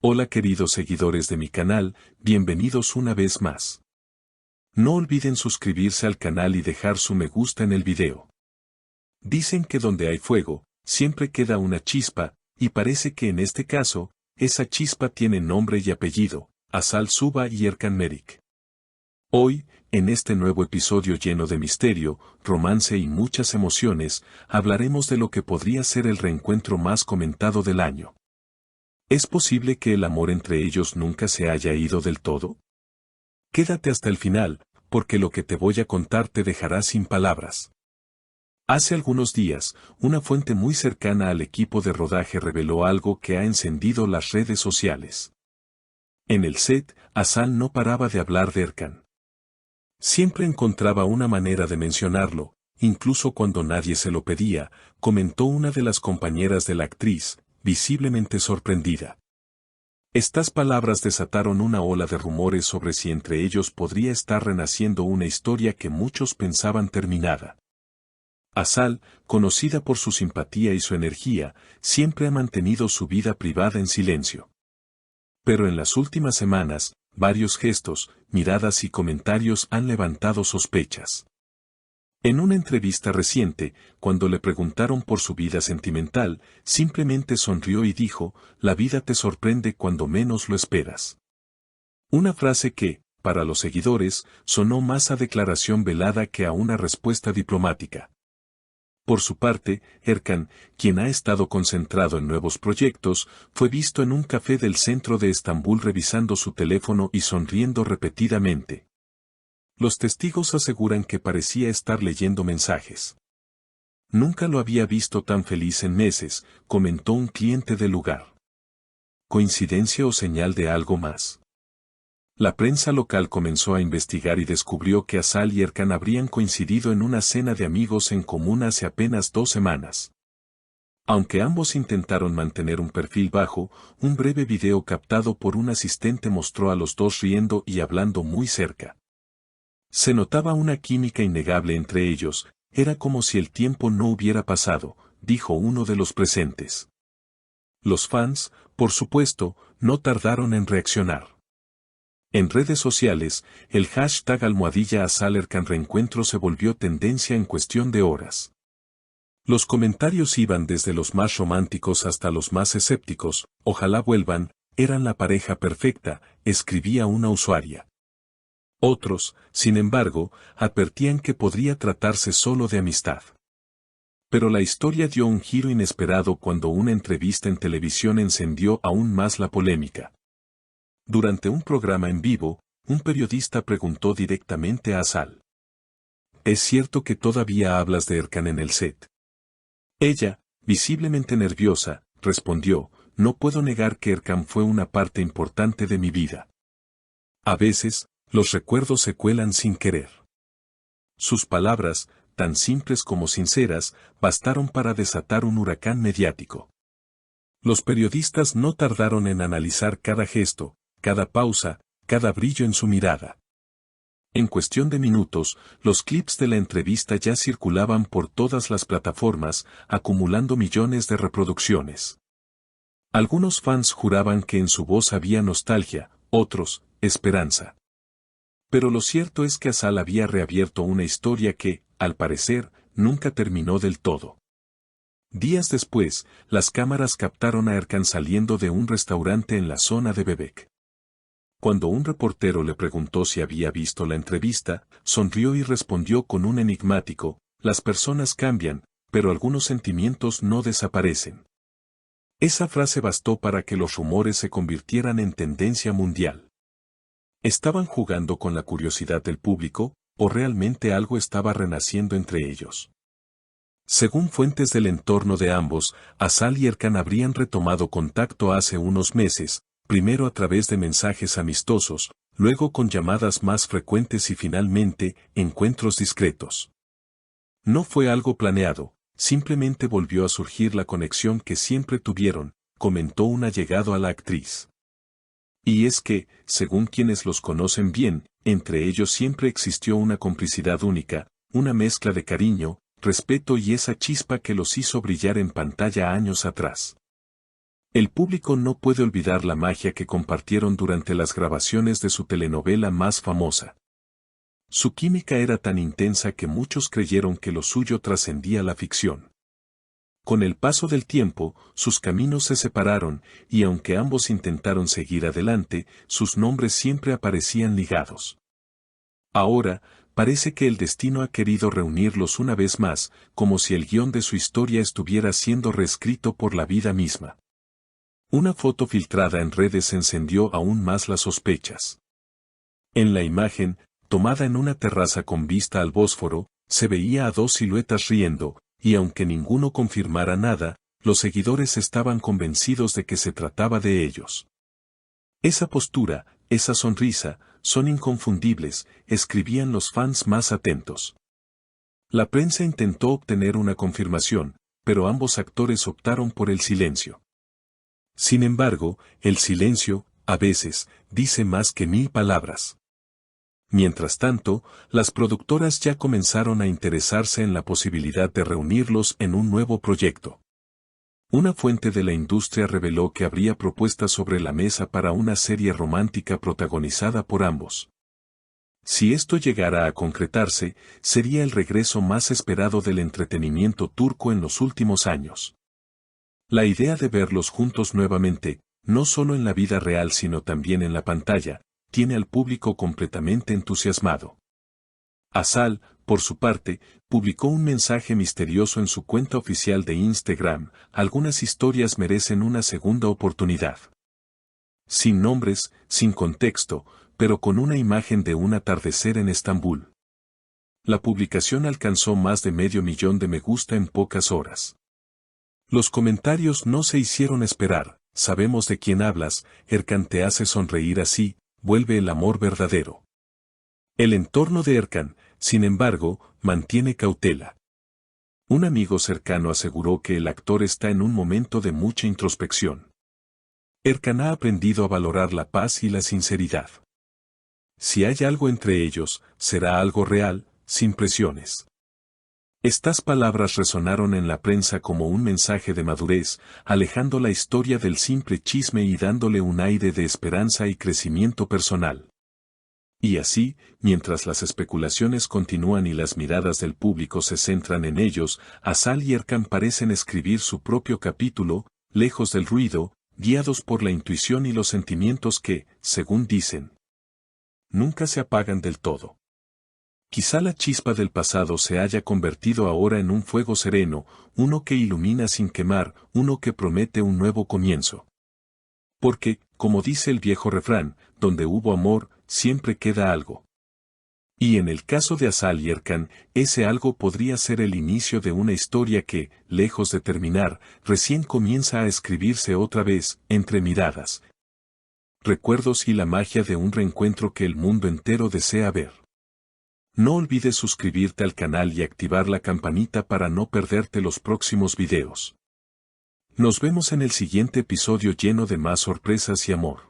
Hola queridos seguidores de mi canal, bienvenidos una vez más. No olviden suscribirse al canal y dejar su me gusta en el video. Dicen que donde hay fuego, siempre queda una chispa, y parece que en este caso, esa chispa tiene nombre y apellido, Azal Suba y Erkan Merik. Hoy, en este nuevo episodio lleno de misterio, romance y muchas emociones, hablaremos de lo que podría ser el reencuentro más comentado del año. ¿Es posible que el amor entre ellos nunca se haya ido del todo? Quédate hasta el final, porque lo que te voy a contar te dejará sin palabras. Hace algunos días, una fuente muy cercana al equipo de rodaje reveló algo que ha encendido las redes sociales. En el set, Azal no paraba de hablar de Erkan. Siempre encontraba una manera de mencionarlo, incluso cuando nadie se lo pedía, comentó una de las compañeras de la actriz, visiblemente sorprendida. Estas palabras desataron una ola de rumores sobre si entre ellos podría estar renaciendo una historia que muchos pensaban terminada. Azal, conocida por su simpatía y su energía, siempre ha mantenido su vida privada en silencio. Pero en las últimas semanas, varios gestos, miradas y comentarios han levantado sospechas. En una entrevista reciente, cuando le preguntaron por su vida sentimental, simplemente sonrió y dijo, «La vida te sorprende cuando menos lo esperas». Una frase que, para los seguidores, sonó más a declaración velada que a una respuesta diplomática. Por su parte, Erkan, quien ha estado concentrado en nuevos proyectos, fue visto en un café del centro de Estambul revisando su teléfono y sonriendo repetidamente. Los testigos aseguran que parecía estar leyendo mensajes. Nunca lo había visto tan feliz en meses, comentó un cliente del lugar. ¿Coincidencia o señal de algo más? La prensa local comenzó a investigar y descubrió que Azal y Erkan habrían coincidido en una cena de amigos en común hace apenas 2 semanas. Aunque ambos intentaron mantener un perfil bajo, un breve video captado por un asistente mostró a los dos riendo y hablando muy cerca. Se notaba una química innegable entre ellos, era como si el tiempo no hubiera pasado, dijo uno de los presentes. Los fans, por supuesto, no tardaron en reaccionar. En redes sociales, el hashtag #AzalErkan reencuentro se volvió tendencia en cuestión de horas. Los comentarios iban desde los más románticos hasta los más escépticos, ojalá vuelvan, eran la pareja perfecta, escribía una usuaria. Otros, sin embargo, advertían que podría tratarse solo de amistad. Pero la historia dio un giro inesperado cuando una entrevista en televisión encendió aún más la polémica. Durante un programa en vivo, un periodista preguntó directamente a Azal. ¿Es cierto que todavía hablas de Erkan en el set? Ella, visiblemente nerviosa, respondió, no puedo negar que Erkan fue una parte importante de mi vida. A veces, los recuerdos se cuelan sin querer. Sus palabras, tan simples como sinceras, bastaron para desatar un huracán mediático. Los periodistas no tardaron en analizar cada gesto, cada pausa, cada brillo en su mirada. En cuestión de minutos, los clips de la entrevista ya circulaban por todas las plataformas, acumulando millones de reproducciones. Algunos fans juraban que en su voz había nostalgia, otros, esperanza. Pero lo cierto es que Azal había reabierto una historia que, al parecer, nunca terminó del todo. Días después, las cámaras captaron a Erkan saliendo de un restaurante en la zona de Bebek. Cuando un reportero le preguntó si había visto la entrevista, sonrió y respondió con un enigmático, las personas cambian, pero algunos sentimientos no desaparecen. Esa frase bastó para que los rumores se convirtieran en tendencia mundial. ¿Estaban jugando con la curiosidad del público, o realmente algo estaba renaciendo entre ellos? Según fuentes del entorno de ambos, Azal y Erkan habrían retomado contacto hace unos meses, primero a través de mensajes amistosos, luego con llamadas más frecuentes y finalmente, encuentros discretos. No fue algo planeado, simplemente volvió a surgir la conexión que siempre tuvieron, comentó un allegado a la actriz. Y es que, según quienes los conocen bien, entre ellos siempre existió una complicidad única, una mezcla de cariño, respeto y esa chispa que los hizo brillar en pantalla años atrás. El público no puede olvidar la magia que compartieron durante las grabaciones de su telenovela más famosa. Su química era tan intensa que muchos creyeron que lo suyo trascendía la ficción. Con el paso del tiempo, sus caminos se separaron, y aunque ambos intentaron seguir adelante, sus nombres siempre aparecían ligados. Ahora, parece que el destino ha querido reunirlos una vez más, como si el guión de su historia estuviera siendo reescrito por la vida misma. Una foto filtrada en redes encendió aún más las sospechas. En la imagen, tomada en una terraza con vista al Bósforo, se veía a dos siluetas riendo, y aunque ninguno confirmara nada, los seguidores estaban convencidos de que se trataba de ellos. Esa postura, esa sonrisa, son inconfundibles, escribían los fans más atentos. La prensa intentó obtener una confirmación, pero ambos actores optaron por el silencio. Sin embargo, el silencio, a veces, dice más que 1000 palabras. Mientras tanto, las productoras ya comenzaron a interesarse en la posibilidad de reunirlos en un nuevo proyecto. Una fuente de la industria reveló que habría propuestas sobre la mesa para una serie romántica protagonizada por ambos. Si esto llegara a concretarse, sería el regreso más esperado del entretenimiento turco en los últimos años. La idea de verlos juntos nuevamente, no solo en la vida real sino también en la pantalla, tiene al público completamente entusiasmado. Asal, por su parte, publicó un mensaje misterioso en su cuenta oficial de Instagram: algunas historias merecen una segunda oportunidad. Sin nombres, sin contexto, pero con una imagen de un atardecer en Estambul. La publicación alcanzó más de 500.000 de me gusta en pocas horas. Los comentarios no se hicieron esperar: sabemos de quién hablas, Erkan te hace sonreír así, vuelve el amor verdadero. El entorno de Erkan, sin embargo, mantiene cautela. Un amigo cercano aseguró que el actor está en un momento de mucha introspección. Erkan ha aprendido a valorar la paz y la sinceridad. Si hay algo entre ellos, será algo real, sin presiones. Estas palabras resonaron en la prensa como un mensaje de madurez, alejando la historia del simple chisme y dándole un aire de esperanza y crecimiento personal. Y así, mientras las especulaciones continúan y las miradas del público se centran en ellos, Asal y Erkan parecen escribir su propio capítulo, lejos del ruido, guiados por la intuición y los sentimientos que, según dicen, nunca se apagan del todo. Quizá la chispa del pasado se haya convertido ahora en un fuego sereno, uno que ilumina sin quemar, uno que promete un nuevo comienzo. Porque, como dice el viejo refrán, donde hubo amor, siempre queda algo. Y en el caso de Asal y Erkan, ese algo podría ser el inicio de una historia que, lejos de terminar, recién comienza a escribirse otra vez, entre miradas, recuerdos y la magia de un reencuentro que el mundo entero desea ver. No olvides suscribirte al canal y activar la campanita para no perderte los próximos videos. Nos vemos en el siguiente episodio lleno de más sorpresas y amor.